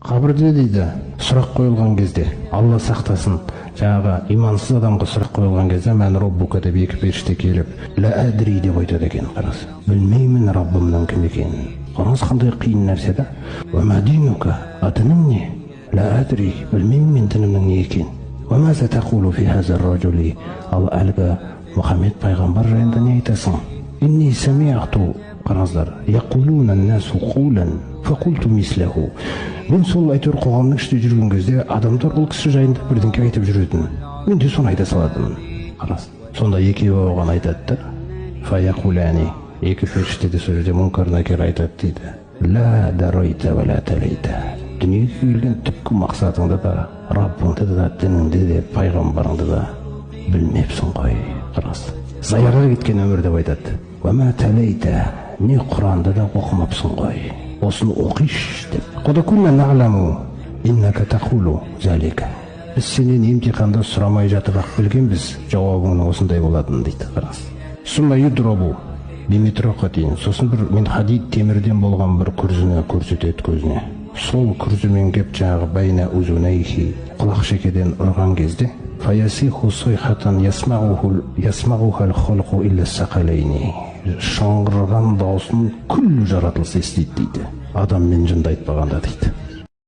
Қабірде дейді, сұрақ қойылған кезде, Алла сақтасын, жаңағы имансыз адамға сұрақ қойылған кезде, мән Роббука деп екі періште келіп, ла әдри деп айтады екен, қараңыз. Білмеймін Раббымның кім екенін. Қараңыз, қандай қиын нәрсе да. Ва ма динука, атының не? Ла әдри, білмеймін мен дінімнің не екенін. Ва ма за тақулу фи хазар раджули. Ал әлгі Мұхаммед пайғамбар жайында не айтасың? Инни самиату, қараңыздар, яқулуна насу қулан, фақулту мислаху. Мен сол әйтеуір қоғамның ішінде жүрген кезде адамдар ол кісі жайында бірдеңке айтып жүретін. Мен де соны айта салатынмын. Қараңыз. Сонда екеуі оған айтады да, фаяқулани, екі періште де сол жерде Мұнкар Накир айтады дейді. Ла дарайта ва ла талайта. Дүниеге келген түпкі мақсатыңды да, Раббыңды да, дініңді де, пайғамбарыңды да білмепсің ғой. Қараңыз. Заяға кеткен өмір деп айтады. Ва ма талайта, не Құранды да оқымапсың ғой. Осыны оқиш деп. Қода күнна нағламу, иннака тақулу залика. Біз сенен емтиханда сұрамай жатып ақ білгенбіз, жауабыңның осындай болатынын дейді. Қараңыз. Сұмма юдробу бимитроқатин. Сосын бір мен хадид темірден болған бір күрзіні көрсетеді көзіне. Сол күрзімен кеп жаңағы байна узунайхи құлақ шекеден ұрған кезде фаясиху сойхатан ясмағухал холқу илля сақалайни. Шыңғырған даусын күллі жаратылыс естиді дейді. Адам мен жынды айтпағанда дейді.